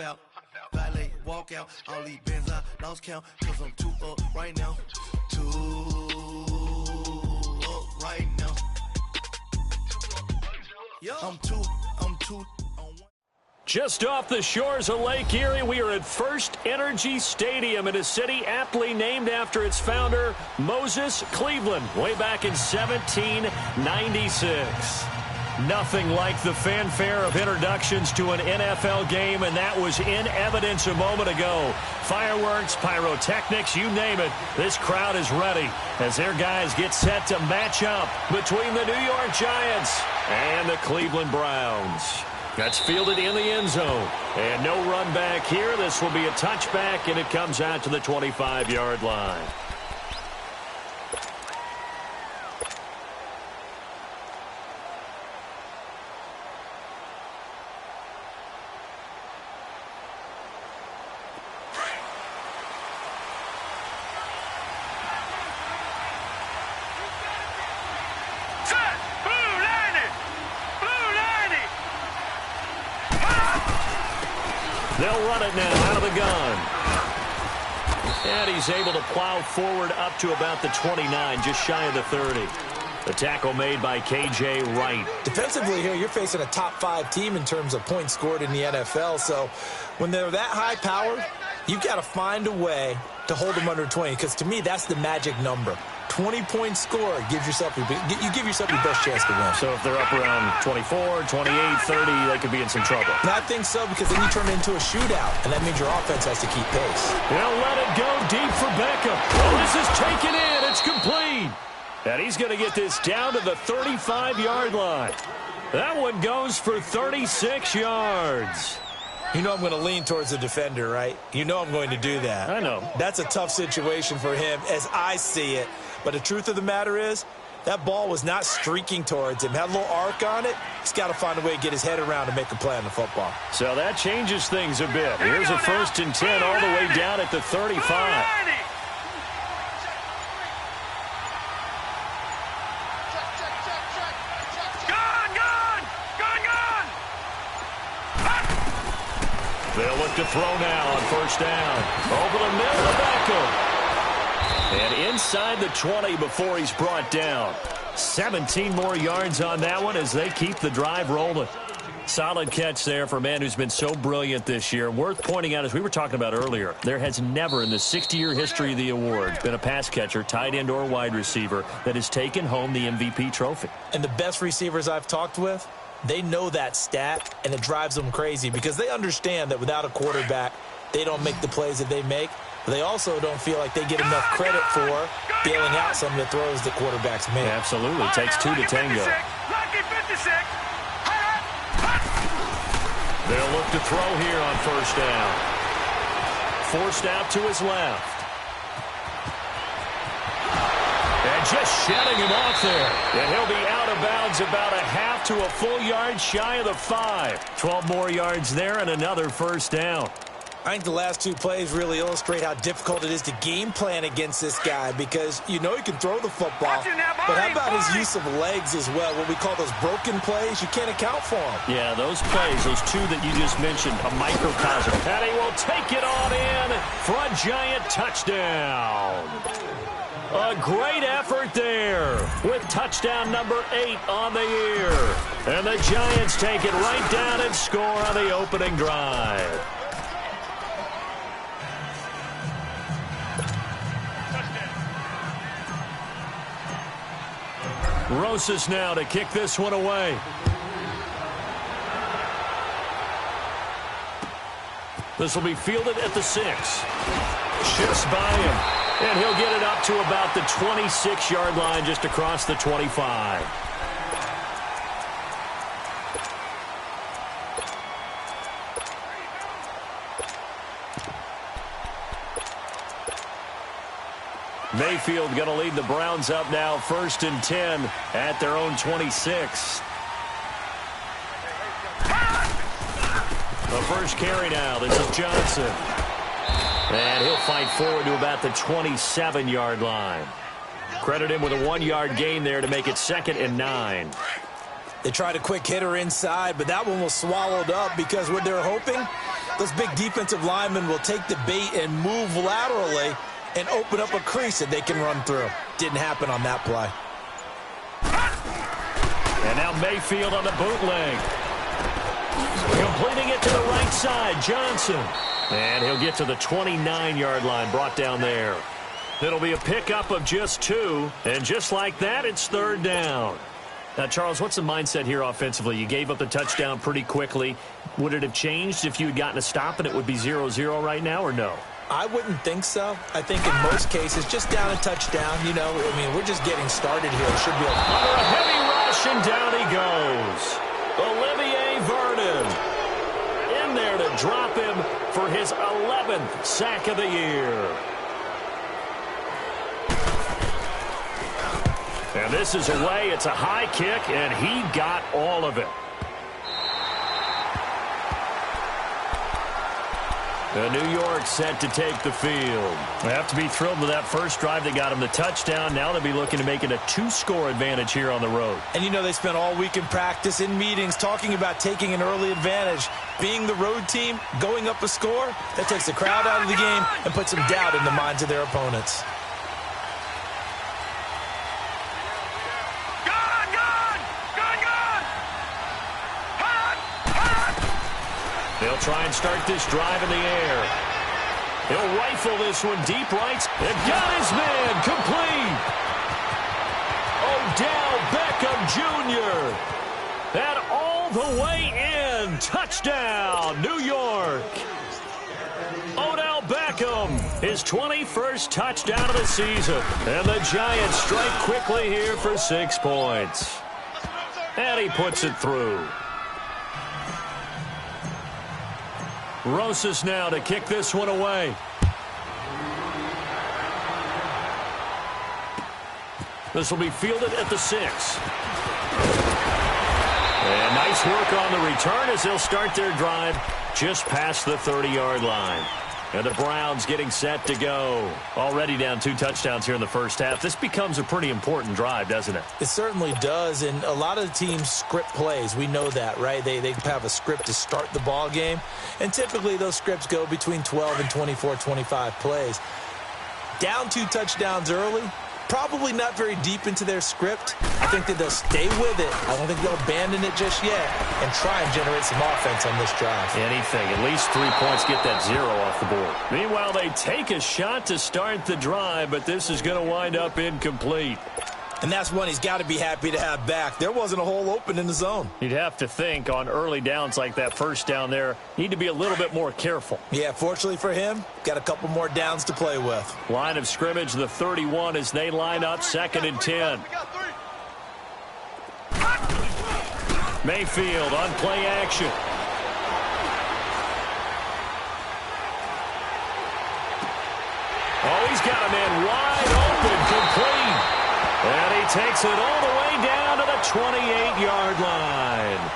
Out, valet, walk out, all these bins I lost count, cause I'm too up right now, too up right now, I'm too Just off the shores of Lake Erie, we are at First Energy Stadium in a city aptly named after its founder, Moses Cleveland, way back in 1796. Nothing like the fanfare of introductions to an NFL game, and that was in evidence a moment ago. Fireworks, pyrotechnics, you name it. This crowd is ready as their guys get set to match up between the New York Giants and the Cleveland Browns. That's fielded in the end zone. And no run back here. This will be a touchback, and it comes out to the 25-yard line. They'll run it now out of the gun. And he's able to plow forward up to about the 29, just shy of the 30. The tackle made by K.J. Wright. Defensively here, you're facing a top-5 team in terms of points scored in the NFL. So when they're that high-powered, you've got to find a way to hold them under 20, because to me, that's the magic number. 20-point score gives yourself you give yourself your best chance to win. So if they're up around 24, 28, 30, they could be in some trouble. And I think so, because then you turn it into a shootout, and that means your offense has to keep pace. They'll let it go deep for Beckham. Oh, this is taken in. It's complete. And he's going to get this down to the 35-yard line. That one goes for 36 yards. You know I'm going to lean towards the defender, right? You know I'm going to do that. I know. That's a tough situation for him as I see it. But the truth of the matter is, that ball was not streaking towards him. Had a little arc on it. He's got to find a way to get his head around and make a play on the football. So that changes things a bit. Here's a 1st and 10 all the way down at the 35. They'll look to throw now on 1st down. Over the middle of Beckham. And inside the 20 before he's brought down. 17 more yards on that one as they keep the drive rolling. Solid catch there for a man who's been so brilliant this year. Worth pointing out, as we were talking about earlier, there has never in the 60-year history of the awards been a pass catcher, tight end, or wide receiver that has taken home the MVP trophy. And the best receivers I've talked with, they know that stat, and it drives them crazy because they understand that without a quarterback, they don't make the plays that they make. But they also don't feel like they get enough credit for bailing out some of the throws the quarterbacks make. Absolutely. It takes two to tango. They'll look to throw here on 1st down. Forced out to his left. And just shedding him off there. And he'll be out of bounds about a half to a full yard shy of the 5. 12 more yards there and another 1st down. I think the last 2 plays really illustrate how difficult it is to game plan against this guy because you know he can throw the football, but how about his use of legs as well? What we call those broken plays, you can't account for them. Yeah, those plays, those 2 that you just mentioned, a microcosm. And he will take it on in for a Giant touchdown. A great effort there with touchdown number 8 on the year. And the Giants take it right down and score on the opening drive. Rosas now to kick this one away. This will be fielded at the 6. Shifts by him, and he'll get it up to about the 26-yard line, just across the 25. Mayfield going to lead the Browns up now, 1st and 10 at their own 26. The first carry now. This is Johnson. And he'll fight forward to about the 27-yard line. Credit him with a 1-yard gain there to make it 2nd and 9. They tried a quick hitter inside, but that one was swallowed up because what they're hoping, those big defensive linemen will take the bait and move laterally and open up a crease that they can run through. Didn't happen on that play. And now Mayfield on the bootleg. Completing it to the right side, Johnson. And he'll get to the 29-yard line, brought down there. It'll be a pickup of just 2, and just like that, it's 3rd down. Now, Charles, what's the mindset here offensively? You gave up the touchdown pretty quickly. Would it have changed if you had gotten a stop and it would be 0-0 right now, or no? I wouldn't think so. I think in most cases, just down a touchdown, you know, I mean, we're just getting started here. It should be under a heavy rush, and down he goes. Olivier Vernon in there to drop him for his 11th sack of the year. And this is away. It's a high kick, and he got all of it. New York set to take the field. They have to be thrilled with that first drive. They got him the touchdown. Now they'll be looking to make it a 2-score advantage here on the road. And you know, they spent all week in practice, in meetings, talking about taking an early advantage. Being the road team, going up a score, that takes the crowd out of the game and puts some doubt in the minds of their opponents. They'll try and start this drive in the air. He'll rifle this one deep right. And got his man complete. Odell Beckham Jr. And all the way in. Touchdown, New York. Odell Beckham, his 21st touchdown of the season. And the Giants strike quickly here for 6 points. And he puts it through. Rosas now to kick this one away. This will be fielded at the 6. And nice work on the return as they'll start their drive just past the 30-yard line. And the Browns getting set to go. Already down 2 touchdowns here in the first half. This becomes a pretty important drive, doesn't it? It certainly does, and a lot of the teams script plays. We know that, right? They have a script to start the ball game, and typically those scripts go between 12 and 24, 25 plays. Down 2 touchdowns early, probably not very deep into their script. I think that they'll stay with it. I don't think they'll abandon it just yet and try and generate some offense on this drive. Anything. At least 3 points, get that 0 off the board. Meanwhile, they take a shot to start the drive, but this is going to wind up incomplete. And that's one he's got to be happy to have back. There wasn't a hole open in the zone. You'd have to think on early downs like that first down there, need to be a little bit more careful. Yeah, fortunately for him, got a couple more downs to play with. Line of scrimmage, the 31 as they line up 2nd and 10. Mayfield on play action. Oh, he's got a man wide open, complete. And he takes it all the way down to the 28-yard line.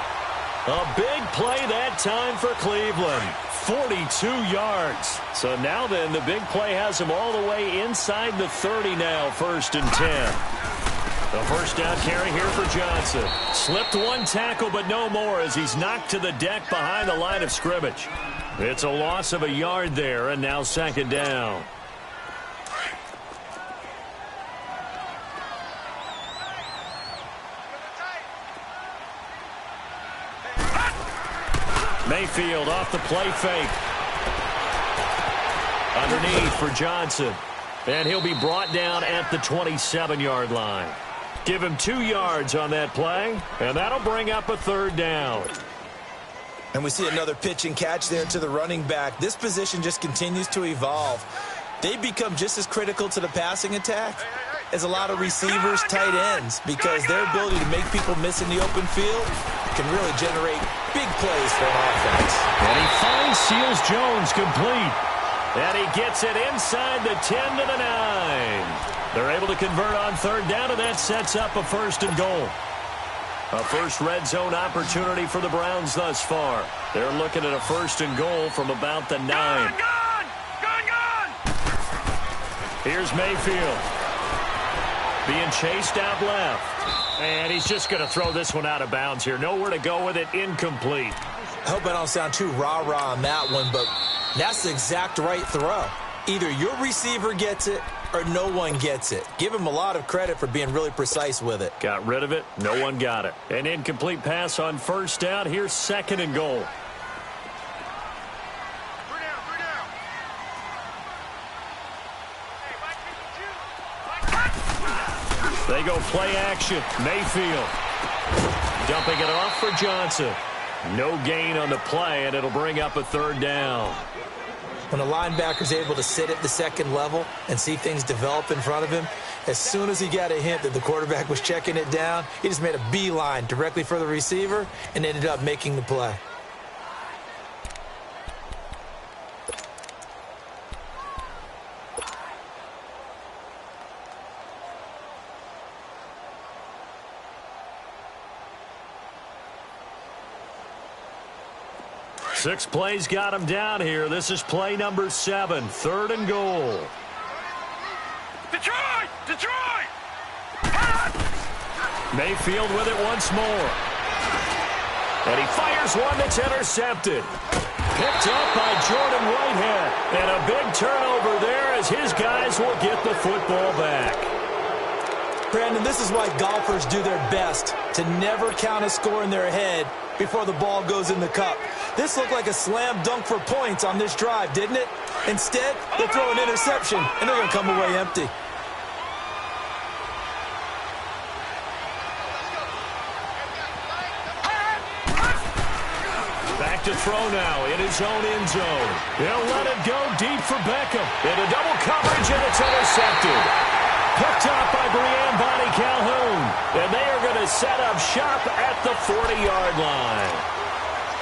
A big play that time for Cleveland. 42 yards. So now then, the big play has him all the way inside the 30 now, 1st and 10. The first down carry here for Johnson. Slipped 1 tackle, but no more as he's knocked to the deck behind the line of scrimmage. It's a loss of a yard there, and now 2nd down. Mayfield off the play fake. Underneath for Johnson. And he'll be brought down at the 27-yard line. Give him 2 yards on that play, and that'll bring up a third down. And we see another pitch and catch there to the running back. This position just continues to evolve. They become just as critical to the passing attack as a lot of receivers, tight ends, because their ability to make people miss in the open field can really generate big plays for an offense. And he finds Seals Jones complete. And he gets it inside the 10 to the 9. They're able to convert on third down, and that sets up a first and goal. A first red zone opportunity for the Browns thus far. They're looking at a first and goal from about the 9. Gone! Here's Mayfield. Being chased out left. And he's just going to throw this one out of bounds here. Nowhere to go with it. Incomplete. I hope I don't sound too rah-rah on that one, but that's the exact right throw. Either your receiver gets it or no one gets it. Give him a lot of credit for being really precise with it. Got rid of it. No one got it. An incomplete pass on first down. Here's second and goal. They go play action. Mayfield dumping it off for Johnson. No gain on the play, and it'll bring up a third down. When a linebacker's able to sit at the second level and see things develop in front of him, as soon as he got a hint that the quarterback was checking it down, he just made a beeline directly for the receiver and ended up making the play. Six plays got him down here. This is play number 7, third and goal. Detroit! Detroit! Mayfield with it once more. And he fires one that's intercepted. Picked up by Jordan Whitehead. And a big turnover there as his guys will get the football back. Brandon, this is why golfers do their best to never count a score in their head before the ball goes in the cup. This looked like a slam dunk for points on this drive, didn't it? Instead, they throw an interception, and they're going to come away empty. Back to throw now in his own end zone. He'll let it go deep for Beckham. Into double coverage, and it's intercepted. Picked up by Brian Bonnie Calhoun. And they are going to set up shop at the 40-yard line.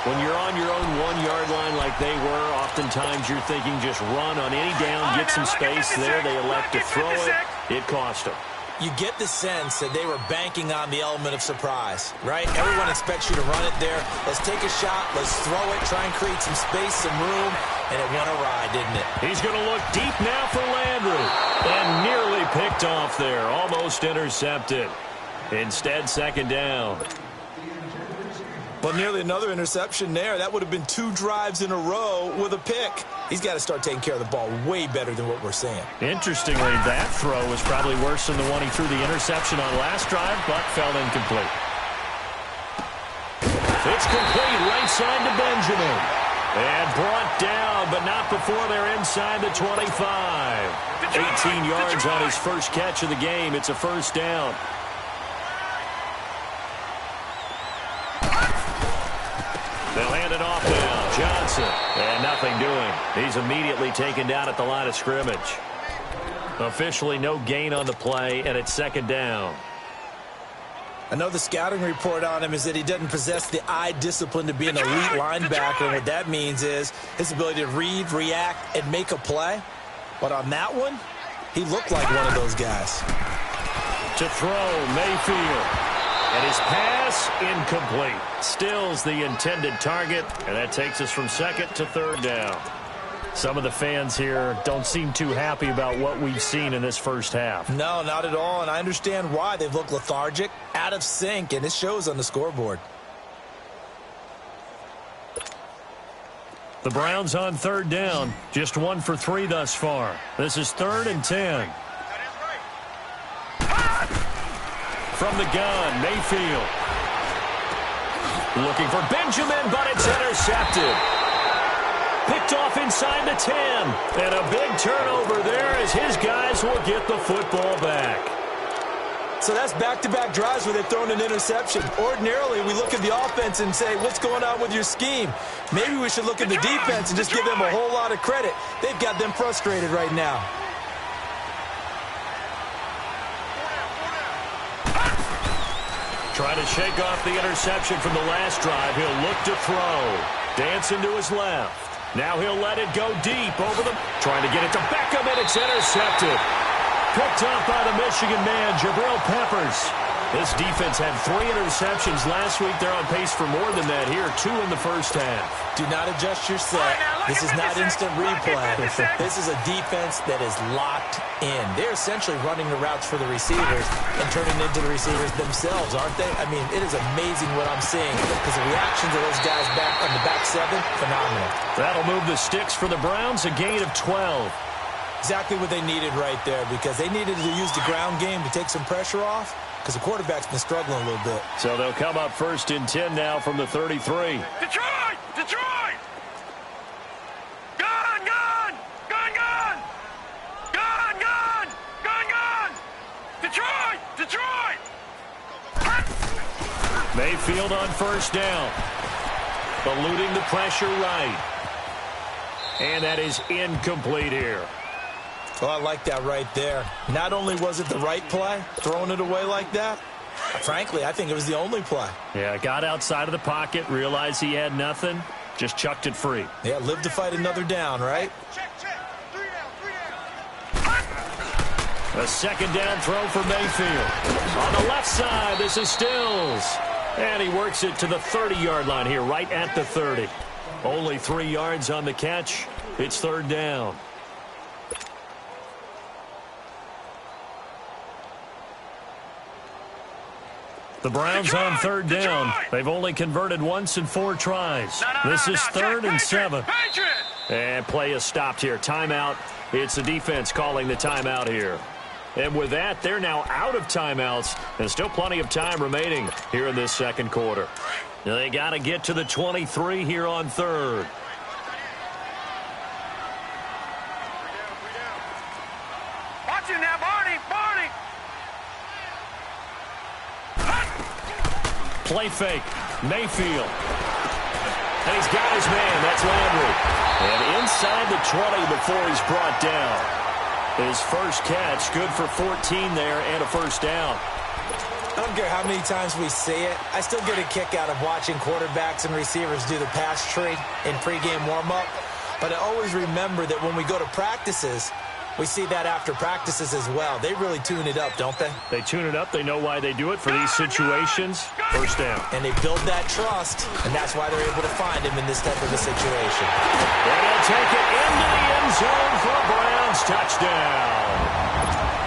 When you're on your own 1-yard line like they were, oftentimes you're thinking just run on any down, get some space there. They elect to throw it. It cost them. You get the sense that they were banking on the element of surprise, right? Everyone expects you to run it there. Let's take a shot. Let's throw it. Try and create some space, some room. And it went awry, didn't it? He's going to look deep now for Landry. And nearly picked off there. Almost intercepted. Instead, second down. Well, nearly another interception there. That would have been 2 drives in a row with a pick. He's got to start taking care of the ball way better than what we're seeing. Interestingly, that throw was probably worse than the one he threw the interception on last drive, but fell incomplete. It's complete right side to Benjamin. And brought down, but not before they're inside the 25. 18 yards on his first catch of the game. It's a first down. They'll hand it off now. Johnson. And nothing doing. He's immediately taken down at the line of scrimmage. Officially no gain on the play, and it's second down. I know the scouting report on him is that he doesn't possess the eye discipline to be an elite linebacker. And what that means is his ability to read, react, and make a play. But on that one, he looked like one of those guys. To throw, Mayfield. And his pass, incomplete. Stills the intended target, and that takes us from second to third down. Some of the fans here don't seem too happy about what we've seen in this first half. No, not at all, and I understand why. They've looked lethargic, out of sync, and it shows on the scoreboard. The Browns on third down, just 1 for 3 thus far. This is 3rd and 10. From the gun, Mayfield. Looking for Benjamin, but it's intercepted. Picked off inside the 10. And a big turnover there as his guys will get the football back. So that's back-to-back drives where they've thrown an interception. Ordinarily, we look at the offense and say, what's going on with your scheme? Maybe we should look at the defense and just give them a whole lot of credit. They've got them frustrated right now. Trying to shake off the interception from the last drive. He'll look to throw. Dancing to his left. Now he'll let it go deep over the... Trying to get it to Beckham, and it's intercepted. Picked up by the Michigan man, Jabril Peppers. This defense had 3 interceptions last week. They're on pace for more than that here. 2 in the first half. Do not adjust your set. This is not instant replay. This is a defense that is locked in. They're essentially running the routes for the receivers and turning into the receivers themselves, aren't they? I mean, it is amazing what I'm seeing because the reactions of those guys back on the back 7, phenomenal. That'll move the sticks for the Browns, a gain of 12. Exactly what they needed right there because they needed to use the ground game to take some pressure off because the quarterback's been struggling a little bit. So they'll come up 1st and 10 now from the 33. Detroit! Detroit! Gun! Gun! Gun! Gun! Gun! Gun! Gun! Gun! Detroit! Detroit! Mayfield on 1st down. Eluding the pressure right. And that is incomplete here. Oh, I like that right there. Not only was it the right play, throwing it away like that, frankly, I think it was the only play. Yeah, got outside of the pocket, realized he had nothing, just chucked it free. Yeah, live to fight another down, right? Check, check. 3 down. A 2nd down throw for Mayfield. On the left side, this is Stills. And he works it to the 30-yard line here, right at the 30. Only 3 yards on the catch. It's 3rd down. The Browns on 3rd down. They've only converted once in 4 tries. This is 3rd and 7. And play is stopped here. Timeout. It's the defense calling the timeout here. And with that, they're now out of timeouts. And still plenty of time remaining here in this 2nd quarter. Now they got to get to the 23 here on 3rd. Watch it now, Barney! Barney! Play fake. Mayfield. And he's got his man. That's Landry. And inside the 20 before he's brought down. His first catch, good for 14 there and a 1st down. I don't care how many times we see it. I still get a kick out of watching quarterbacks and receivers do the pass tree in pregame warm-up. But I always remember that when we go to practices, we see that after practices as well. They really tune it up, don't they? They tune it up. They know why they do it for these situations. 1st down. And they build that trust, and that's why they're able to find him in this type of a situation. And he'll take it into the end zone for a Browns touchdown.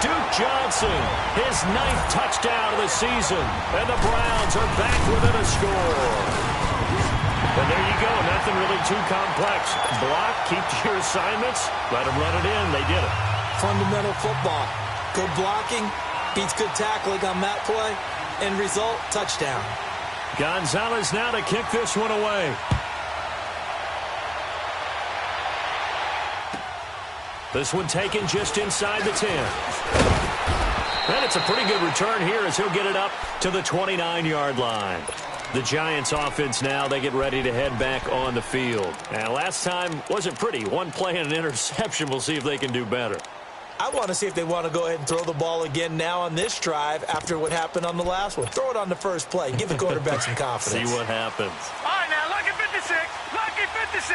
Duke Johnson, his 9th touchdown of the season. And the Browns are back within a score. And there you go. Nothing really too complex. Block, keep to your assignments, let them run it in. They did it. Fundamental football. Good blocking beats good tackling on that play. End result, touchdown. Gonzalez now to kick this one away. This one taken just inside the 10. And it's a pretty good return here as he'll get it up to the 29-yard line. The Giants offense now, they get ready to head back on the field. And last time wasn't pretty. 1 play and an interception. We'll see if they can do better. I want to see if they want to go ahead and throw the ball again now on this drive after what happened on the last one. Throw it on the first play. Give the quarterback some confidence. See what happens. All right, now, lucky 56. Lucky 56.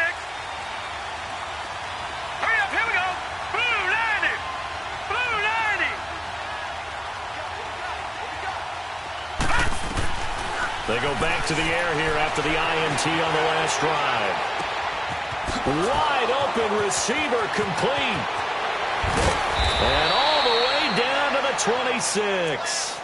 Hurry up, here we go. Blue 90. Blue 90. They go back to the air here after the INT on the last drive. Wide open receiver complete. And all the way down to the 26.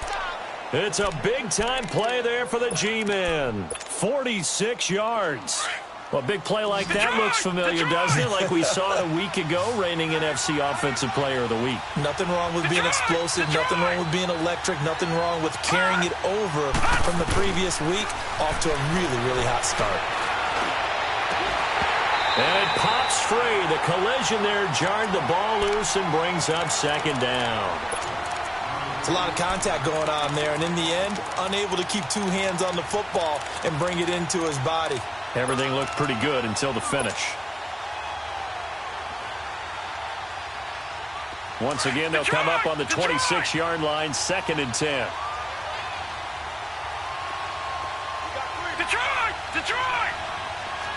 It's a big-time play there for the G-men. 46 yards. Well, a big play like that looks familiar, doesn't it? Like we saw it a week ago, reigning NFC Offensive Player of the Week. Nothing wrong with being explosive. Nothing wrong with being electric. Nothing wrong with carrying it over from the previous week off to a really, really hot start. And it pops free. The collision there jarred the ball loose and brings up 2nd down. It's a lot of contact going on there, and in the end, unable to keep two hands on the football and bring it into his body. Everything looked pretty good until the finish. Once again, they'll come up on the 26-yard line, 2nd and 10. Detroit!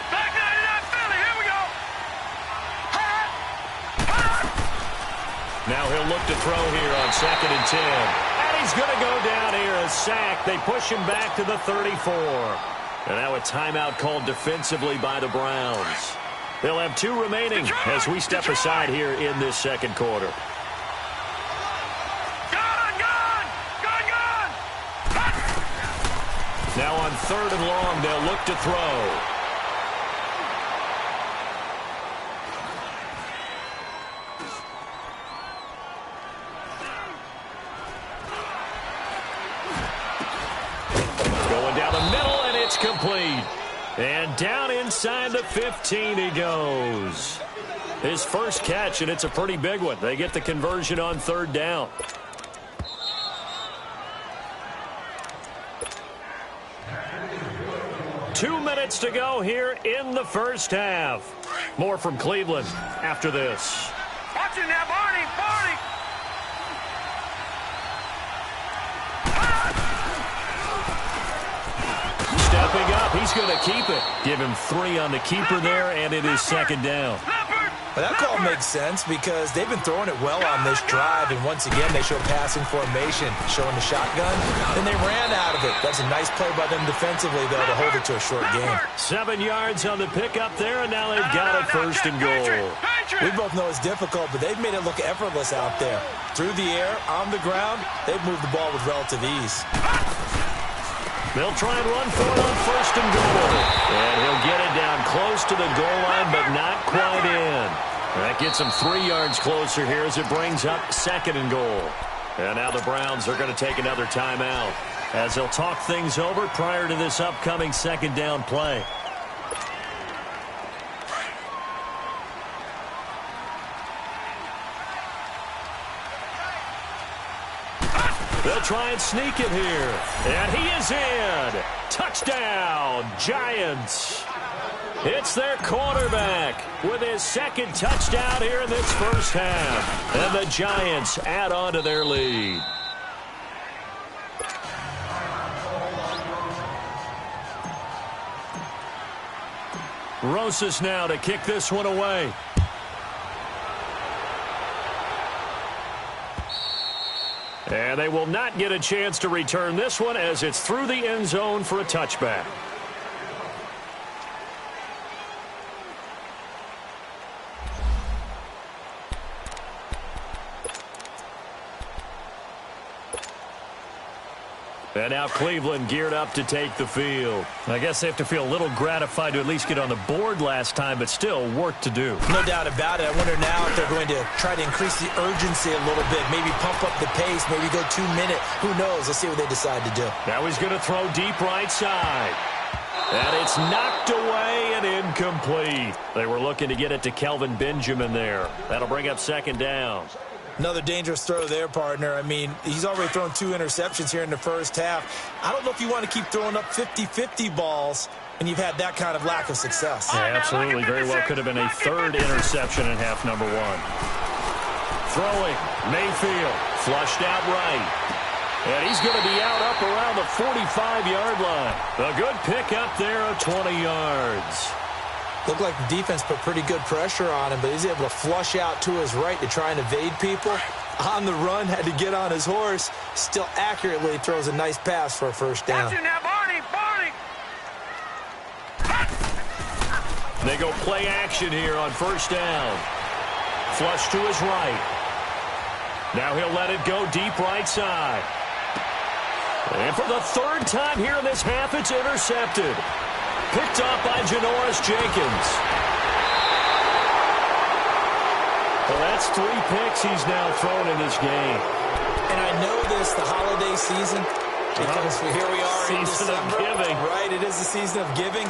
Back 99 Philly, here we go! Now he'll look to throw here on 2nd and 10. And he's going to go down here, a sack. They push him back to the 34. And now a timeout called defensively by the Browns. They'll have 2 remaining as we step aside here in this second quarter. Now on 3rd and long, they'll look to throw. Going down the middle, and it's complete. And down inside the 15 he goes. His first catch, and it's a pretty big one. They get the conversion on 3rd down. Two minutes to go here in the first half. More from Cleveland after this. Watch it now, Barney! Stepping up, he's going to keep it. Give him 3 on the keeper there, and it is 2nd down. Well, that call makes sense because they've been throwing it well on this drive, and once again, they show passing formation, showing the shotgun. Then they ran out of it. That's a nice play by them defensively, though, to hold it to a short game. 7 yards on the pickup there, and now they've got it 1st and goal. We both know it's difficult, but they've made it look effortless out there. Through the air, on the ground, they've moved the ball with relative ease. They'll try and run for it on 1st and goal. And he'll get it down close to the goal line, but not quite in. That gets him 3 yards closer here as it brings up 2nd and goal. And now the Browns are going to take another timeout as they'll talk things over prior to this upcoming 2nd down play. They'll try and sneak it here. And he is in. Touchdown, Giants. It's their quarterback with his 2nd touchdown here in this first half. And the Giants add on to their lead. Rosas now to kick this one away. And they will not get a chance to return this one as it's through the end zone for a touchback. And now Cleveland geared up to take the field. I guess they have to feel a little gratified to at least get on the board last time, but still work to do. No doubt about it. I wonder now if they're going to try to increase the urgency a little bit, maybe pump up the pace, maybe go 2-minute. Who knows? Let's see what they decide to do. Now he's going to throw deep right side. And it's knocked away and incomplete. They were looking to get it to Kelvin Benjamin there. That'll bring up 2nd down. Another dangerous throw there, partner. I mean, he's already thrown 2 interceptions here in the first half. I don't know if you want to keep throwing up 50-50 balls when you've had that kind of lack of success. Yeah, absolutely. Very well could have been a 3rd interception in half number 1. Throwing, Mayfield, flushed out right. And he's going to be out up around the 45-yard line. A good pickup there of 20 yards. Looked like the defense put pretty good pressure on him, but he's able to flush out to his right to try and evade people. On the run, had to get on his horse. Still accurately throws a nice pass for a 1st down. Watch it now, Barney! They go play action here on 1st down. Flush to his right. Now he'll let it go deep right side. And for the 3rd time here in this half, it's intercepted. Picked off by Janoris Jenkins. Well, that's 3 picks he's now thrown in this game. And I know this, the holiday season, because here we are in Season of December. giving. Right, it is the season of giving.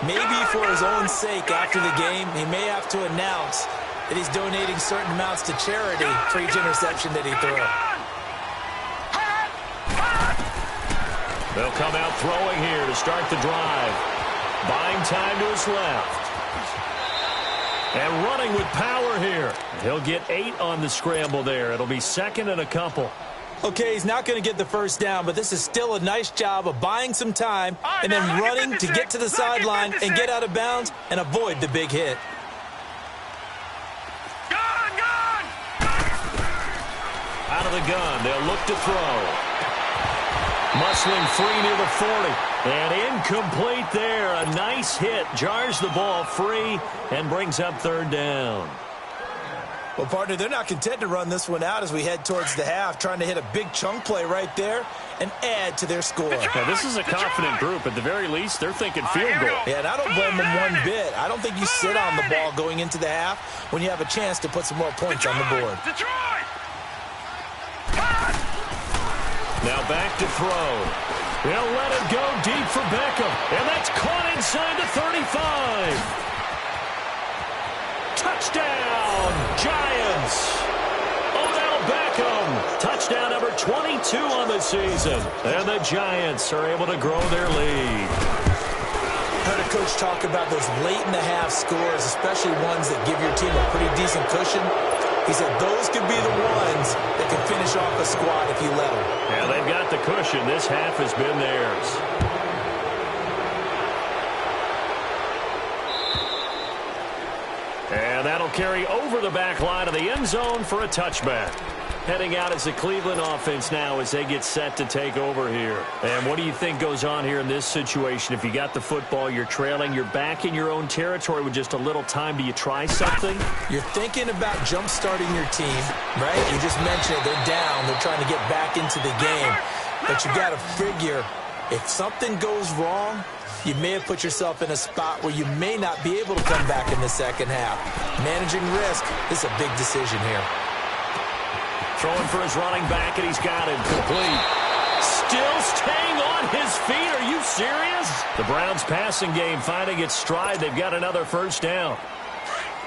Maybe for his own sake after the game, he may have to announce that he's donating certain amounts to charity for each interception that he threw. They'll come out throwing here to start the drive. Buying time to his left. And running with power here. He'll get 8 on the scramble there. It'll be second and a couple. Okay, he's not going to get the first down, but this is still a nice job of buying some time and then running to get to the sideline and get out of bounds and avoid the big hit. Out of the gun, they'll look to throw. Muscling free near the 40. And incomplete there. A nice hit. Jars the ball free and brings up third down. Well, partner, they're not content to run this one out as we head towards the half, trying to hit a big chunk play right there and add to their score. Now, this is a confident group. At the very least, they're thinking field goal. Yeah, and I don't blame them one bit. I don't think you sit on the ball going into the half when you have a chance to put some more points on the board. Now back to throw. They'll let it go deep for Beckham. And that's caught inside the 35. Touchdown, Giants. Odell Beckham. Touchdown number 22 on the season. And the Giants are able to grow their lead. Heard a coach talk about those late in the half scores, especially ones that give your team a pretty decent cushion. He said those could be the ones that can finish off a squad if you let them. Yeah, they've got the cushion. This half has been theirs. And that'll carry over the back line of the end zone for a touchback. Heading out as the Cleveland offense now as they get set to take over here. And what do you think goes on here in this situation? If you got the football, you're trailing, you're back in your own territory with just a little time. Do you try something? You're thinking about jump-starting your team, right? You just mentioned it. They're down. They're trying to get back into the game. But you got to figure if something goes wrong, you may have put yourself in a spot where you may not be able to come back in the second half. Managing risk is a big decision here. Throwing for his running back, and he's got it complete. Still staying on his feet. Are you serious? The Browns passing game finding its stride. They've got another first down.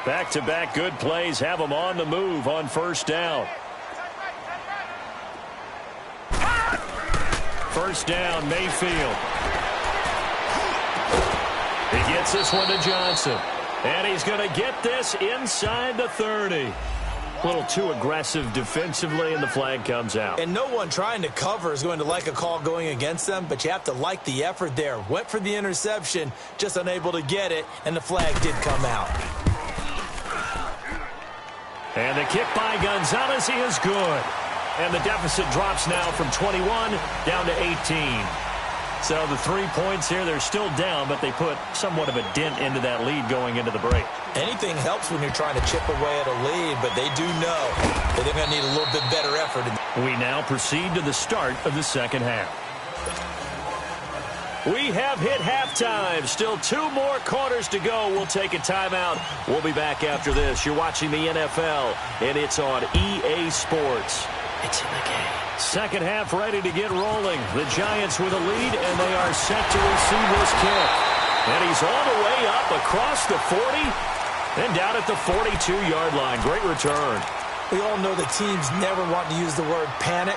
Back-to-back good plays have them on the move on first down. First down, Mayfield. He gets this one to Johnson. And he's going to get this inside the 30. A little too aggressive defensively, and the flag comes out. And no one trying to cover is going to like a call going against them, but you have to like the effort there. Went for the interception, just unable to get it, and the flag did come out. And the kick by Gonzalez is good. And the deficit drops now from 21 down to 18. So the 3 points here, they're still down, but they put somewhat of a dent into that lead going into the break. Anything helps when you're trying to chip away at a lead, but they do know that they're going to need a little bit better effort. We now proceed to the start of the second half. We have hit halftime. Still 2 more quarters to go. We'll take a timeout. We'll be back after this. You're watching the NFL, and it's on EA Sports. It's in the game. Second half ready to get rolling. The Giants with a lead, and they are set to receive this kick. And he's all the way up across the 40 and down at the 42-yard line. Great return. We all know that teams never want to use the word panic,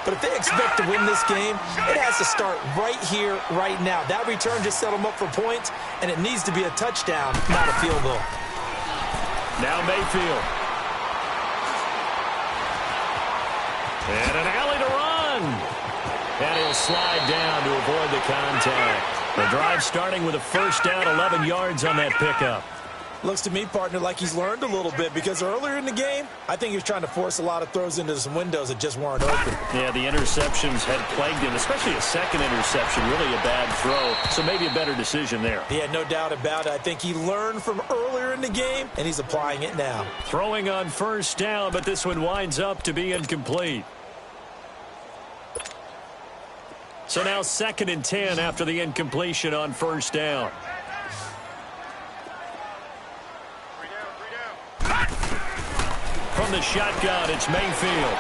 but if they expect to win this game, it has to start right here, right now. That return just set them up for points, and it needs to be a touchdown, not a field goal. Now Mayfield. And an alley to run. And he'll slide down to avoid the contact. The drive starting with a first down, 11 yards on that pickup. Looks to me, partner, like he's learned a little bit because earlier in the game, I think he was trying to force a lot of throws into some windows that just weren't open. Yeah, the interceptions had plagued him, especially a second interception, really a bad throw. So maybe a better decision there. Yeah, no doubt about it. I think he learned from earlier in the game, and he's applying it now. Throwing on first down, but this one winds up to be incomplete. So now 2nd and 10 after the incompletion on first down. From the shotgun, it's Mayfield.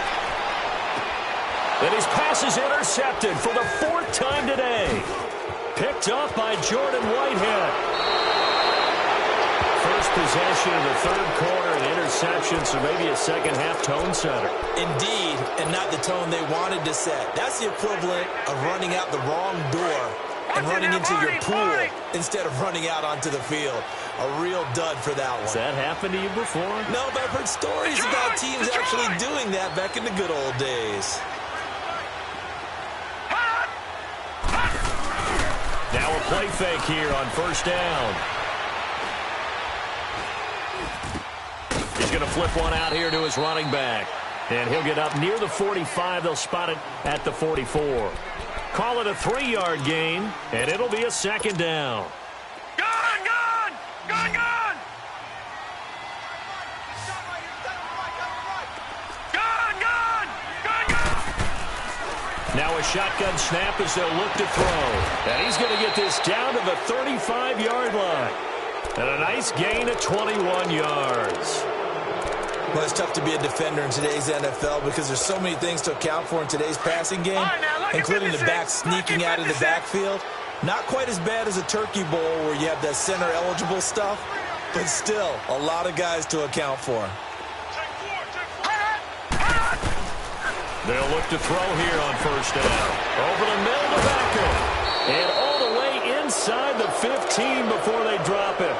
And his pass is intercepted for the 4th time today. Picked up by Jordan Whitehead. first possession of the third quarter, an interception, so maybe a second-half tone setter. Indeed, and not the tone they wanted to set. That's the equivalent of running out the wrong door and running into your pool instead of running out onto the field. A real dud for that one. Has that happened to you before? No, but I've heard stories about teams actually doing that back in the good old days. Now a play fake here on first down. He's going to flip one out here to his running back. And he'll get up near the 45. They'll spot it at the 44. Call it a 3-yard gain, and it'll be a second down. Gun, gun! Gun, gun! Gun, gun! Gun, gun! Now a shotgun snap as they'll look to throw. And he's going to get this down to the 35-yard line. And a nice gain of 21 yards. Well, it's tough to be a defender in today's NFL because there's so many things to account for in today's passing game, including the back sneaking out of the backfield. Not quite as bad as a turkey bowl where you have that center-eligible stuff, but still a lot of guys to account for. They'll look to throw here on first down. Over the middle to Beckham. And all the way inside the 15 before they drop it.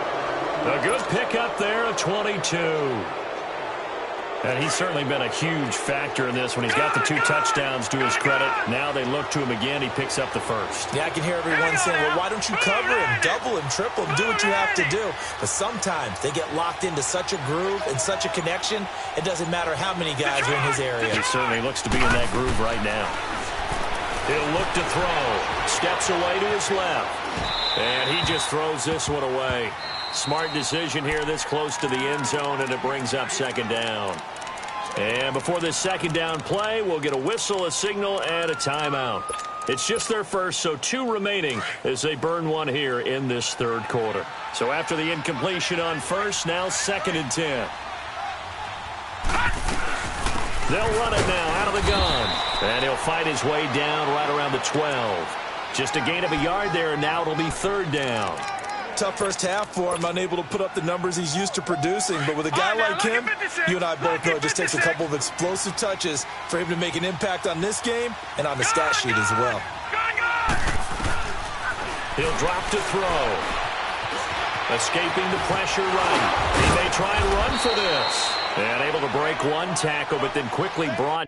A good pickup there of 22. And he's certainly been a huge factor in this when he's got the 2 touchdowns to his credit. Now they look to him again. He picks up the first. Yeah, I can hear everyone saying, well, why don't you cover him, double him, triple him, do what you have to do. But sometimes they get locked into such a groove and such a connection, it doesn't matter how many guys are in his area. He certainly looks to be in that groove right now. He'll look to throw. Steps away to his left. And he just throws this one away. Smart decision here this close to the end zone, and it brings up second down. And before this second down play, we'll get a whistle, a signal, and a timeout. It's just their first, so 2 remaining as they burn one here in this third quarter. So after the incompletion on first, now 2nd and 10. They'll run it now out of the gun. And he'll fight his way down right around the 12. Just a gain of a yard there, and now it'll be 3rd down. Tough first half for him, unable to put up the numbers he's used to producing. But with a guy like him, you and I both know it just takes a couple of explosive touches for him to make an impact on this game and on the stat sheet as well. He'll drop to throw. Escaping the pressure right. He may try and run for this. And able to break one tackle, but then quickly brought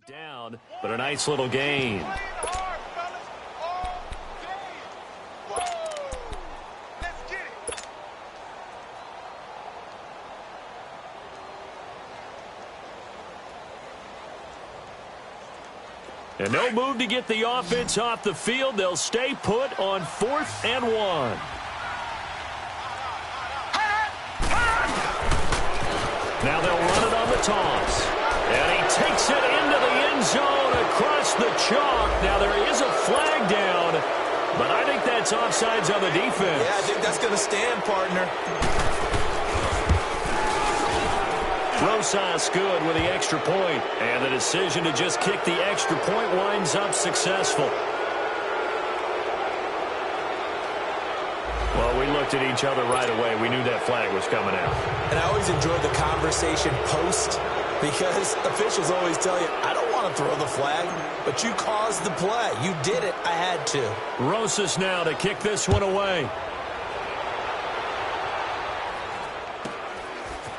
down, but a nice little gain. And no move to get the offense off the field. They'll stay put on 4th and 1. Now they'll run it on the toss. And he takes it into the end zone across the chalk. Now there is a flag down, but I think that's offsides on the defense. Yeah, I think that's going to stand, partner. Rosas good with the extra point, and the decision to just kick the extra point winds up successful. Well, we looked at each other right away. We knew that flag was coming out. And I always enjoy the conversation post, because officials always tell you, I don't want to throw the flag, but you caused the play. You did it. I had to. Rosas now to kick this one away.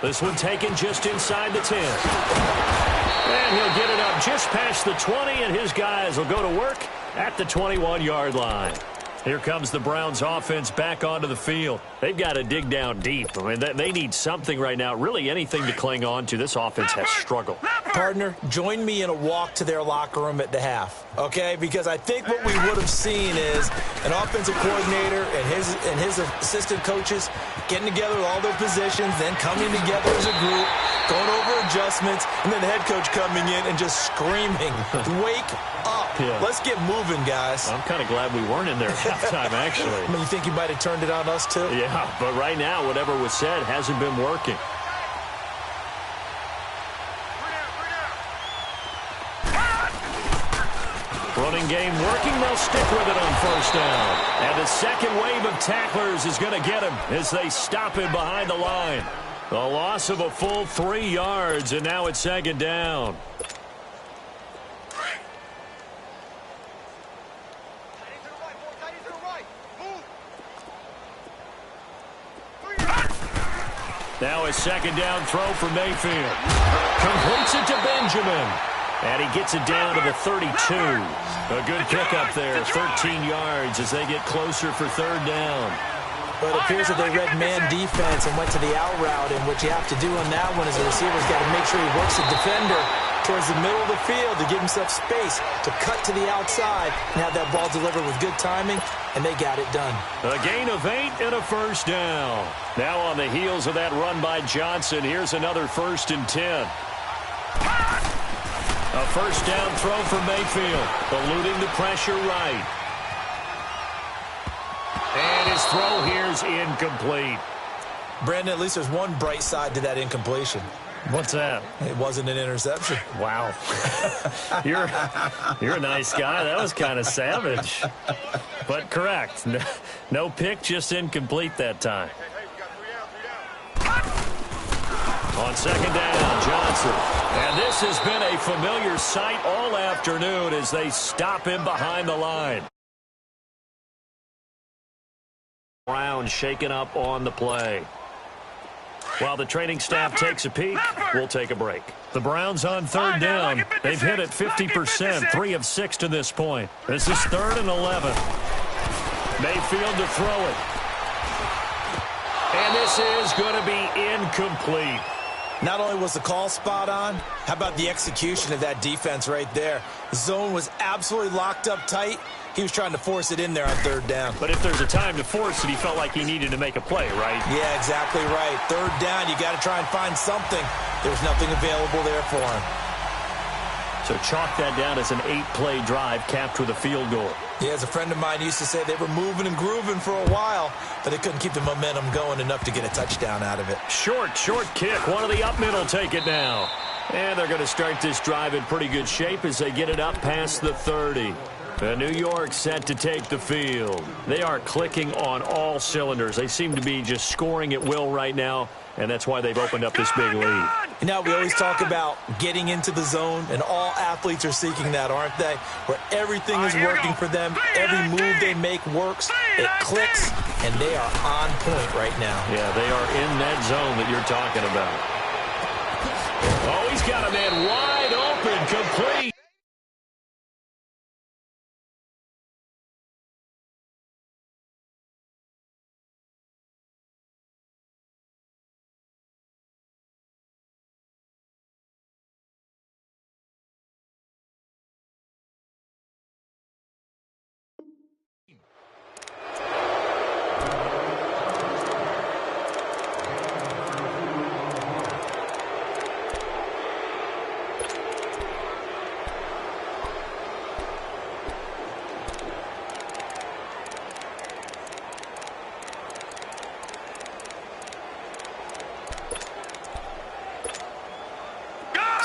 This one taken just inside the 10. And he'll get it up just past the 20, and his guys will go to work at the 21-yard line. Here comes the Browns offense back onto the field. They've got to dig down deep. I mean, they need something right now, really anything to cling on to. This offense has struggled. Partner, join me in a walk to their locker room at the half, okay? Because I think what we would have seen is an offensive coordinator and his assistant coaches getting together with all their positions, then coming together as a group, going over adjustments, and then the head coach coming in and just screaming, wake up. Yeah. Let's get moving, guys. I'm kind of glad we weren't in there at halftime, actually. I mean, you think you might have turned it on us, too? Yeah, but right now, whatever was said hasn't been working. Running game working. They'll stick with it on first down. And the second wave of tacklers is going to get him as they stop him behind the line. A loss of a full 3 yards, and now it's second down. Now a second down throw for Mayfield. Completes it to Benjamin. And he gets it down to the 32. A good pickup there, 13 yards as they get closer for third down. But it appears that they read man defense and went to the out route, and what you have to do on that one is the receiver's got to make sure he works the defender towards the middle of the field to give himself space to cut to the outside and have that ball delivered with good timing, and they got it done. A gain of 8 and a first down. Now on the heels of that run by Johnson, here's another 1st and 10. A first down throw for Mayfield, eluding the pressure right. And his throw here's incomplete. Brandon, at least there's one bright side to that incompletion. What's that? It wasn't an interception. Wow. You're a nice guy. That was kind of savage. But correct. No pick, just incomplete that time. On second down, Johnson. And this has been a familiar sight all afternoon as they stop him behind the line. Brown shaken up on the play. While the training staff takes a peek, we'll take a break. The Browns on third down. They've hit it 50%, 3 of 6 to this point. This is 3rd and 11. Mayfield to throw it. And this is going to be incomplete. Not only was the call spot on, how about the execution of that defense right there? The zone was absolutely locked up tight. He was trying to force it in there on third down. But if there's a time to force it, he felt like he needed to make a play, right? Yeah, exactly right. Third down, you got to try and find something. There's nothing available there for him. So chalk that down as an 8-play drive capped with a field goal. Yeah, as a friend of mine used to say, they were moving and grooving for a while, but they couldn't keep the momentum going enough to get a touchdown out of it. Short kick. One of the up middle take it now. And they're going to start this drive in pretty good shape as they get it up past the 30. And New York set to take the field. They are clicking on all cylinders. They seem to be just scoring at will right now, and that's why they've opened up this big lead. You know, we always talk about getting into the zone, and all athletes are seeking that, aren't they? Where everything is working for them, every move they make works, it clicks, and they are on point right now. Yeah, they are in that zone that you're talking about. Oh, he's got a man wide open, complete.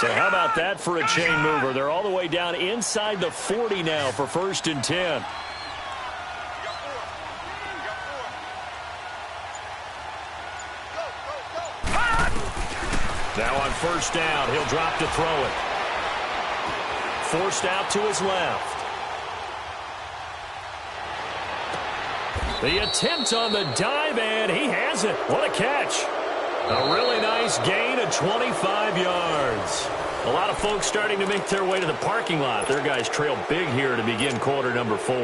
So how about that for a chain mover? They're all the way down inside the 40 now for 1st and 10. Now on first down, he'll drop to throw it. Forced out to his left. The attempt on the dive, and he has it. What a catch. A really nice gain of 25 yards. A lot of folks starting to make their way to the parking lot. Their guys trail big here to begin quarter number 4.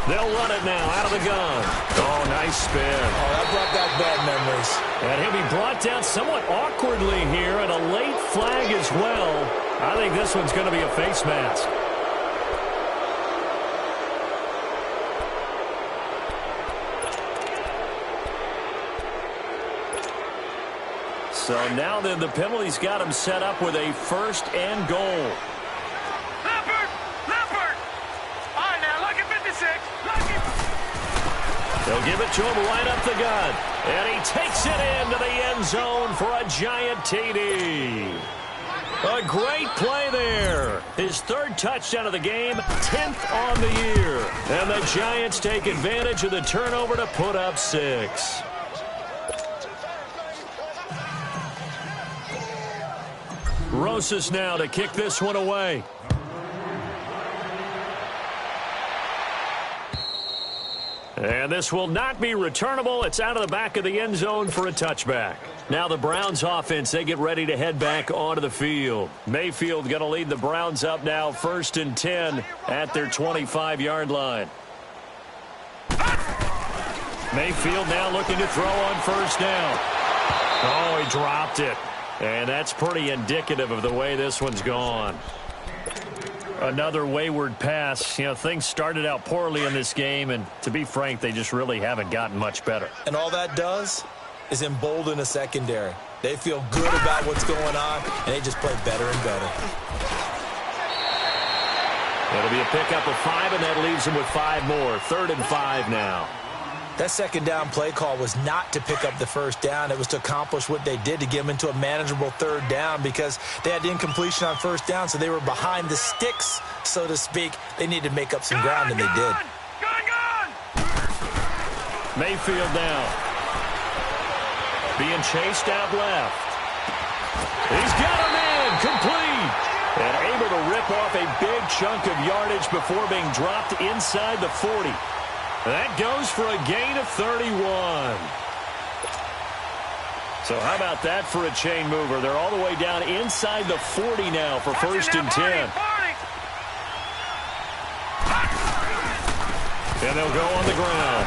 They'll run it now out of the gun. Oh, nice spin. Oh, that brought back bad memories. And he'll be brought down somewhat awkwardly here, and a late flag as well. I think this one's going to be a face mask. So now then the penalty's got him set up with a 1st and goal. Leopard! All right, now, lucky 56. Lucky. They'll give it to him right up the gut. And he takes it into the end zone for a giant TD. A great play there. His 3rd touchdown of the game, 10th on the year. And the Giants take advantage of the turnover to put up 6. Rosas now to kick this one away. And this will not be returnable. It's out of the back of the end zone for a touchback. Now the Browns offense, they get ready to head back onto the field. Mayfield going to lead the Browns up now 1st and 10 at their 25-yard line. Mayfield now looking to throw on 1st down. Oh, he dropped it. And that's pretty indicative of the way this one's gone. Another wayward pass. You know, things started out poorly in this game, and to be frank, they just really haven't gotten much better. And all that does is embolden a secondary. They feel good about what's going on, and they just play better and better. It'll be a pickup of 5, and that leaves them with 5 more. 3rd and 5 now. That 2nd down play call was not to pick up the 1st down. It was to accomplish what they did, to get them into a manageable 3rd down, because they had incompletion on 1st down, so they were behind the sticks, so to speak. They needed to make up some ground, and they did. Gone! Mayfield now. Being chased out left. He's got him in. Complete. And able to rip off a big chunk of yardage before being dropped inside the 40. That goes for a gain of 31. So how about that for a chain mover? They're all the way down inside the 40 now for 1st and 10. And they'll go on the ground.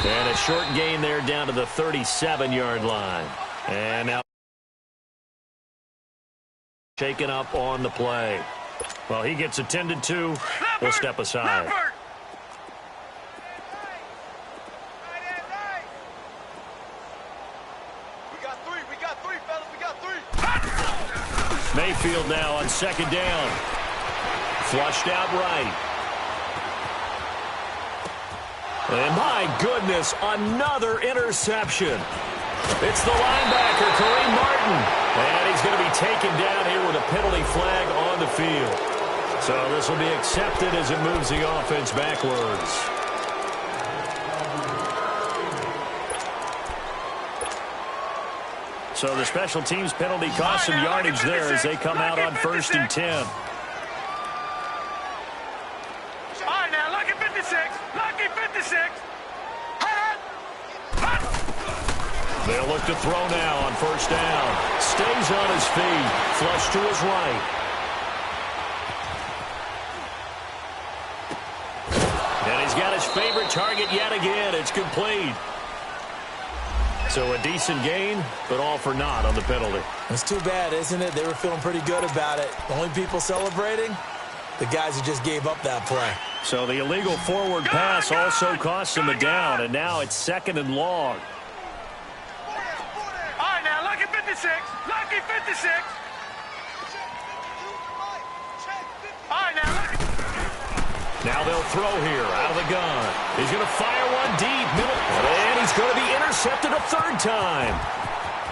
And a short gain there down to the 37-yard line. And now shaken up on the play. Well, he gets attended to. We'll step aside. Mayfield now on 2nd down. Flushed out right. And my goodness, another interception. It's the linebacker, Kareem Martin. And he's going to be taken down here with a penalty flag on the field. So this will be accepted as it moves the offense backwards. So the special teams penalty cost some yardage there as they come out on 1st and 10. All right, now, lucky 56. Lucky 56. They'll look to throw now on 1st down. Stays on his feet. Flush to his right. And he's got his favorite target yet again. It's complete. So a decent gain, but all for naught on the penalty. It's too bad, isn't it? They were feeling pretty good about it. The only people celebrating, the guys who just gave up that play. So the illegal forward pass also cost him a down, and now it's 2nd and long. All right, now, lucky 56. Lucky 56. All right, now, lucky. Now they'll throw here out of the gun. He's going to fire one deep. Middle, and he's going to be intercepted a 3rd time.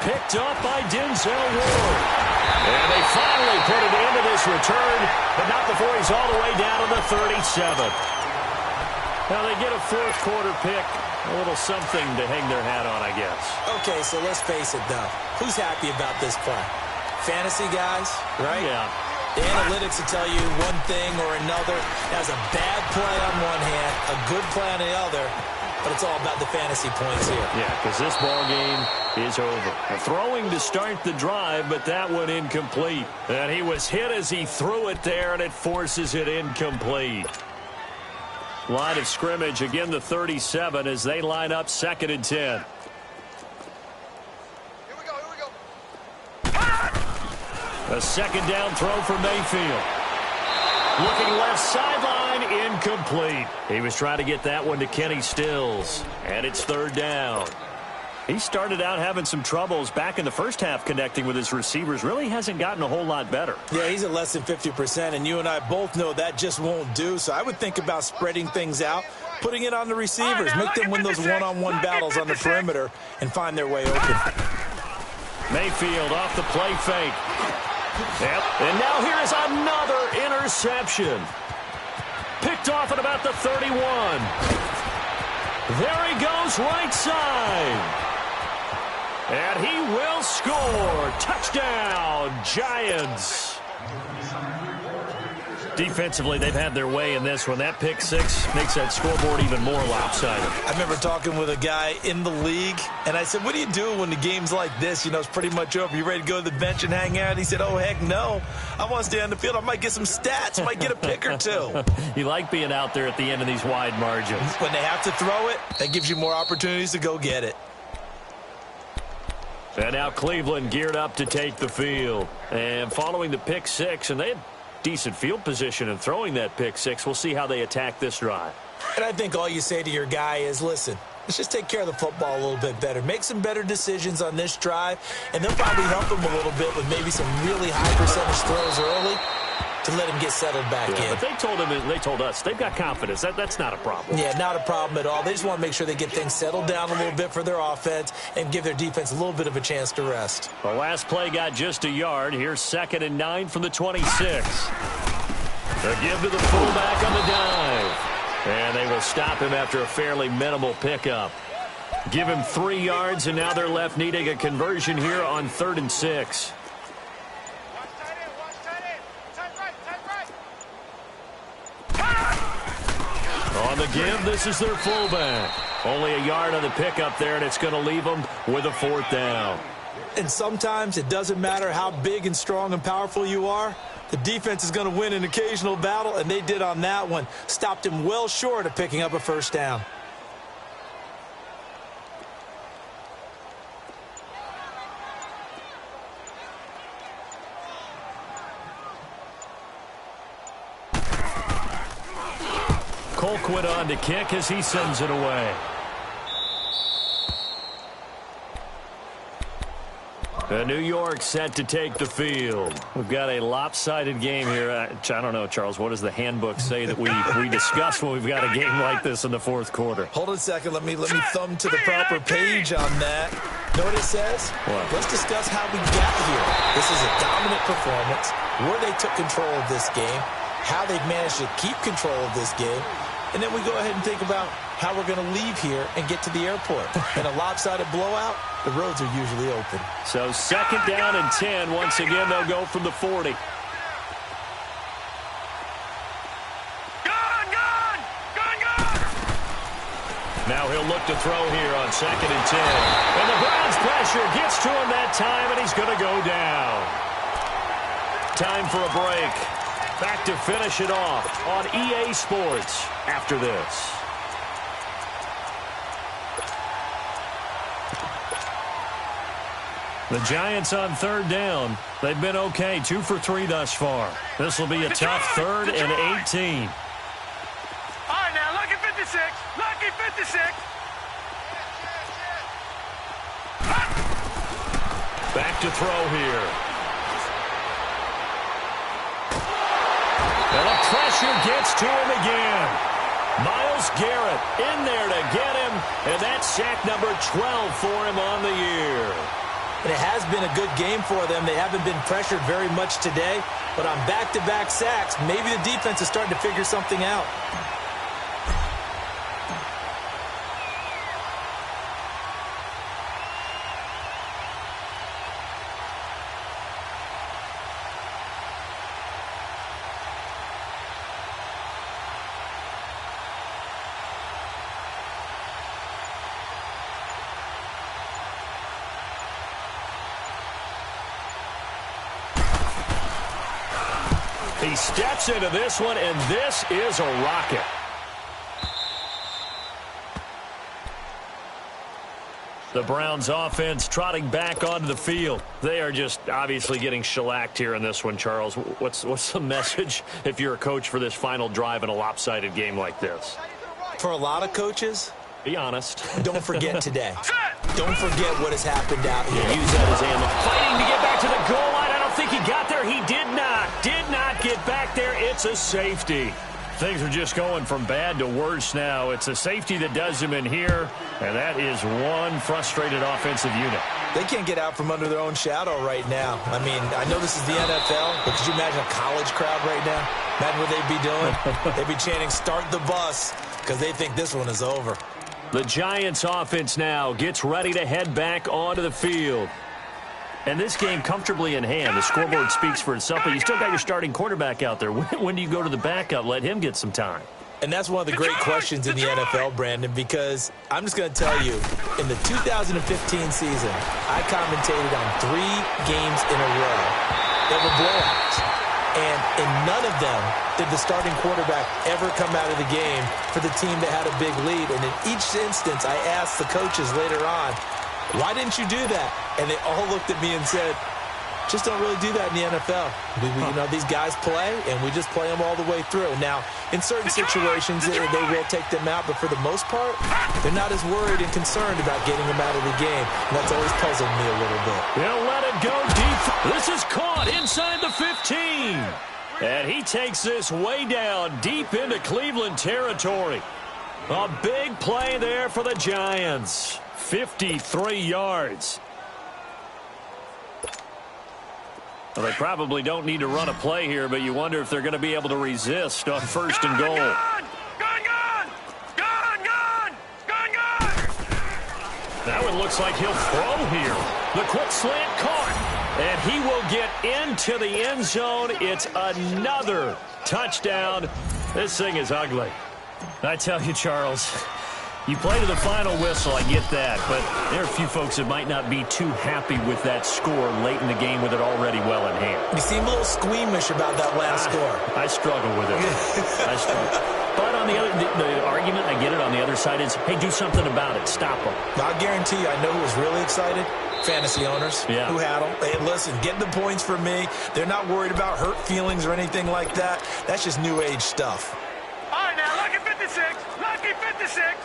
Picked up by Denzel Ward. And they finally put it into this return, but not before he's all the way down to the 37th. Now they get a 4th quarter pick. A little something to hang their hat on, I guess. Okay, so let's face it, though. Who's happy about this play? Fantasy guys, right? Yeah. The analytics will tell you one thing or another. That's a bad play on one hand, a good play on the other, but it's all about the fantasy points here. Yeah, because this ball game is over. Throwing to start the drive, but that one incomplete. And he was hit as he threw it there, and it forces it incomplete. Line of scrimmage, again the 37 as they line up 2nd and 10. A 2nd down throw for Mayfield. Looking left sideline, incomplete. He was trying to get that one to Kenny Stills. And it's 3rd down. He started out having some troubles back in the first half connecting with his receivers. Really hasn't gotten a whole lot better. Yeah, he's at less than 50%, and you and I both know that just won't do. So I would think about spreading things out, putting it on the receivers, make them win those one-on-one battles on the perimeter, and find their way open. Mayfield off the play fake. Yep. And now here is another interception. Picked off at about the 31. There he goes right side. And he will score. Touchdown, Giants. Defensively, they've had their way in this one. That pick six makes that scoreboard even more lopsided. I remember talking with a guy in the league, and I said, what do you do when the game's like this? You know, it's pretty much over. You ready to go to the bench and hang out? He said, oh, heck no. I want to stay on the field. I might get some stats. Might get a pick or two. You like being out there at the end of these wide margins. When they have to throw it, that gives you more opportunities to go get it. And now Cleveland geared up to take the field. And following the pick six, and they had decent field position in throwing that pick six. We'll see how they attack this drive. And I think all you say to your guy is, listen, let's just take care of the football a little bit better. Make some better decisions on this drive, and they'll probably help him a little bit with maybe some really high percentage throws early to let him get settled back in. But they told us they've got confidence. That's not a problem. Yeah, not a problem at all. They just want to make sure they get things settled down a little bit for their offense and give their defense a little bit of a chance to rest. The last play got just a yard. Here's 2nd and 9 from the 26. A give to the fullback on the dive. And they will stop him after a fairly minimal pickup. Give him 3 yards, and now they're left needing a conversion here on 3rd and 6. On the give, this is their fullback. Only a yard on the pickup there, and it's going to leave them with a 4th down. And sometimes it doesn't matter how big and strong and powerful you are. The defense is going to win an occasional battle, and they did on that one. Stopped him well short of picking up a 1st down. Colquitt on to kick as he sends it away. New York set to take the field. We've got a lopsided game here. I don't know, Charles, what does the handbook say that we discuss when we've got a game like this in the 4th quarter? Hold on a second. Let me thumb to the proper page on that. Know what it says? What? Let's discuss how we got here. This is a dominant performance, where they took control of this game, how they've managed to keep control of this game, and then we go ahead and think about how we're going to leave here and get to the airport. In a lopsided blowout, the roads are usually open. So 2nd down and 10. Once again, they'll go from the 40. Now he'll look to throw here on 2nd and 10. And the Browns pressure gets to him that time, and he's going to go down. Time for a break. Back to finish it off on EA Sports after this. The Giants on 3rd down. They've been okay, 2 for 3 thus far. This will be a tough 3rd and 18. All right, now, lucky 56. Lucky 56. Back to throw here. And the pressure gets to him again. Myles Garrett in there to get him, and that's sack number 12 for him on the year. And it has been a good game for them. They haven't been pressured very much today, but on back-to-back sacks, maybe the defense is starting to figure something out. He steps into this one, and this is a rocket. The Browns offense trotting back onto the field. They are just obviously getting shellacked here in this one, Charles. What's the message if you're a coach for this final drive in a lopsided game like this? For a lot of coaches, be honest. don't forget today. Don't forget what has happened out here. Use that as ammo. Fighting to get back to the goal line. I don't think he got there. He did not. Did not get back there. It's a safety. Things are just going from bad to worse now. It's a safety that does him in here, and that is one frustrated offensive unit. They can't get out from under their own shadow right now. I mean, I know this is the NFL, but could you imagine a college crowd right now? Imagine what they'd be doing. They'd be chanting, "Start the bus," because they think this one is over. The Giants offense now gets ready to head back onto the field. And this game comfortably in hand. The scoreboard speaks for itself, but you still got your starting quarterback out there. When do you go to the backup? Let him get some time. And that's one of the great questions in the NFL, Brandon, because I'm just going to tell you, in the 2015 season, I commentated on 3 games in a row that were blowouts. And in none of them did the starting quarterback ever come out of the game for the team that had a big lead. And in each instance, I asked the coaches later on, why didn't you do that? And they all looked at me and said, just don't really do that in the NFL. You know, these guys play, and we just play them all the way through. Now, in certain situations, they will take them out, but for the most part, they're not as worried and concerned about getting them out of the game. And that's always puzzled me a little bit. He'll let it go deep. This is caught inside the 15. And he takes this way down deep into Cleveland territory. A big play there for the Giants. 53 yards. Well, they probably don't need to run a play here, but you wonder if they're going to be able to resist on first and goal. Now it looks like he'll throw here. The quick slant caught, and he will get into the end zone. It's another touchdown. This thing is ugly. I tell you, Charles, you play to the final whistle, I get that, but there are a few folks that might not be too happy with that score late in the game with it already well in hand. You seem a little squeamish about that last score. I struggle with it. I struggle. But on the other, the argument, I get it, on the other side is, hey, do something about it. Stop them. I guarantee you, I know who was really excited. Fantasy owners who had them. Hey, listen, get the points for me. They're not worried about hurt feelings or anything like that. That's just new age stuff. All right, now, lucky 56. Lucky 56.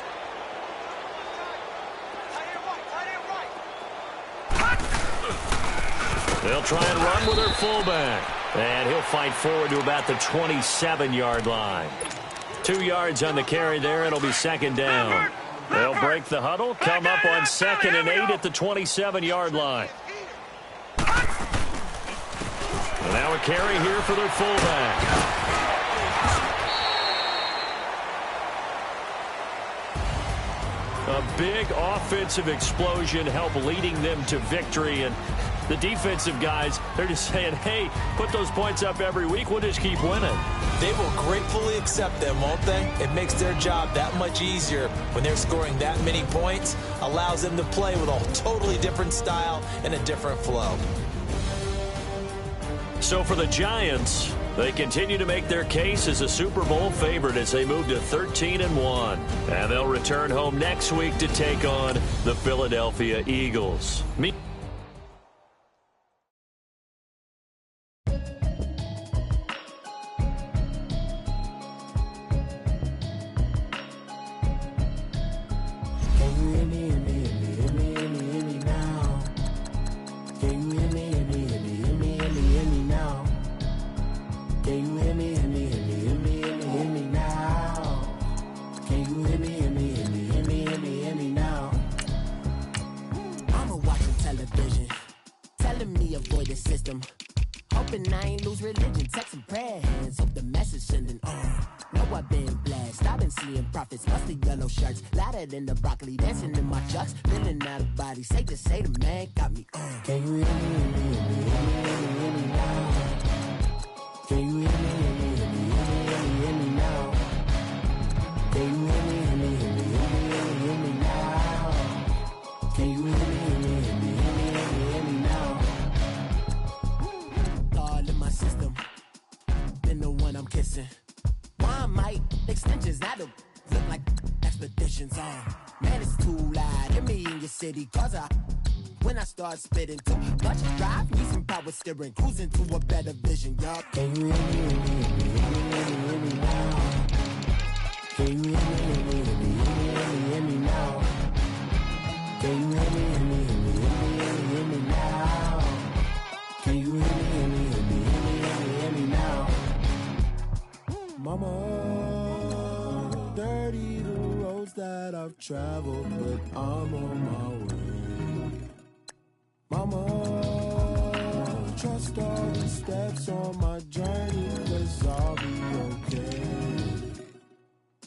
They'll try and run with their fullback. And he'll fight forward to about the 27-yard line. 2 yards on the carry there. It'll be second down. They'll break the huddle, come up on 2nd and 8 at the 27-yard line. And now a carry here for their fullback. A big offensive explosion helped leading them to victory. And the defensive guys, they're just saying, hey, put those points up every week. We'll just keep winning. They will gratefully accept them, won't they? It makes their job that much easier when they're scoring that many points. Allows them to play with a totally different style and a different flow. So for the Giants, they continue to make their case as a Super Bowl favorite as they move to 13-1. And they'll return home next week to take on the Philadelphia Eagles. In the broccoli, dancing in my chucks, feeling out of body. Say the man got me on. Can you hear me now? Can you hear me now? Can you hear me now? Can you hear me now? All in my system, been the one I'm kissing. Why might extensions that'll look like expeditions on. Man, it's too loud. Hear me in your city, cause when I start spitting too much drive, need some power steering, cruising to a better vision, y'all. Can you hear me now? Can you hear me now? Can Can you hear me, hear me, hear me, hear me, hear me now? Can you hear me, hear me, hear me, hear me, hear me now? Mama, dirty the roads that I've traveled, but I'm on my way. Mama, trust all the steps on my journey, 'cause I'll be okay.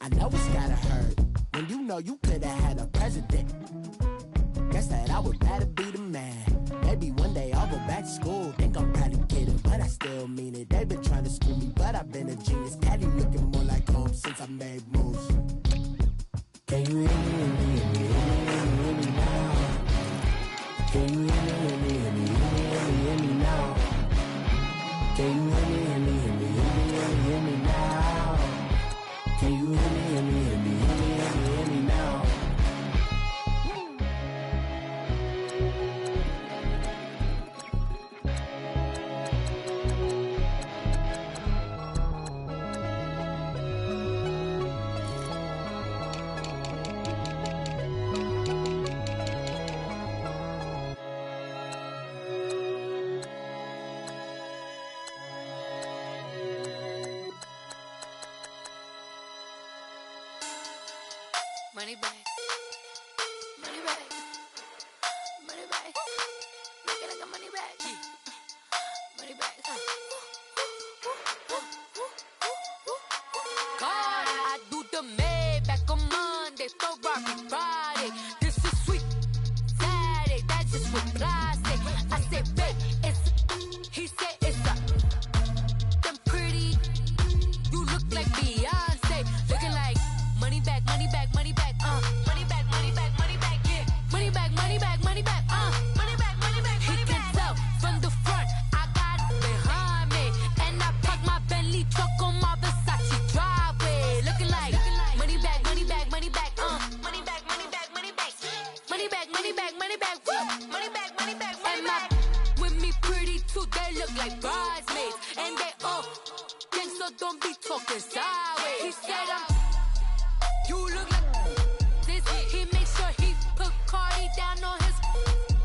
I know it's gotta hurt when you know you could've had a president. Guess that I would rather be the man. Maybe one day I'll go back to school. Think I'm probably kidding, but I still mean it. They've been trying to school me, but I've been a genius. Caddy looking more like home since I made moves. Can you hear me, hear me, hear me, hear me, hear me now? Can you hear me, hear me, hear me, hear me, hear me now? Can you hear me, hear me, hear me, hear me, hear me now? Can you hear me, hear me, hear me, hear me, hear me now? Money back. Money back. Money back. Make it like a money back. Money back. God, I do the Maybach on Monday, Ferrari Friday. This is sweet Saturday, that's just what plastic. I said, babe, it's he said it's a them pretty. You look like Beyonce, looking like money back, money back, money back, money back, money back, money back, yeah. Money back, money back, money back, money back, money back, money back. He can tell from the front, I got it behind me, and I park my Bentley truck on my Versace driveway, looking like money back, money back, money back, money back, money back, money back, money back, money back, money back, money back, money back, money back. With me pretty too, they look like bridesmaids, and they all gang, so don't be talking sideways. He said you look like this. He make sure he put Cardi down on his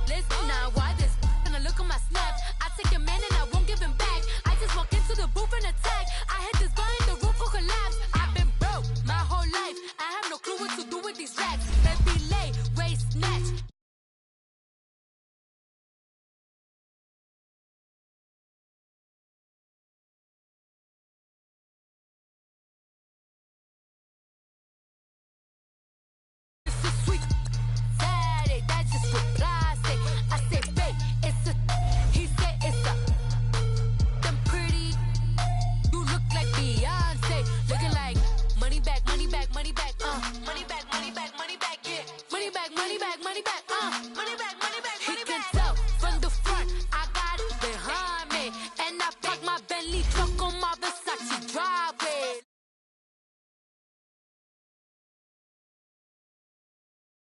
list. Now why this? Gonna look at my snap. I take a man and I won't give him back. I just walk into the booth and attack. I hit this guy in the roof will collapse. I've been broke my whole life. I have no clue what to do with these racks. Baby lay, waist snatch. Sweet Saturday, that's just what plastic. I said, babe, it's a. He said it's a. Them pretty. You look like Beyonce, looking like money back, money back, money back.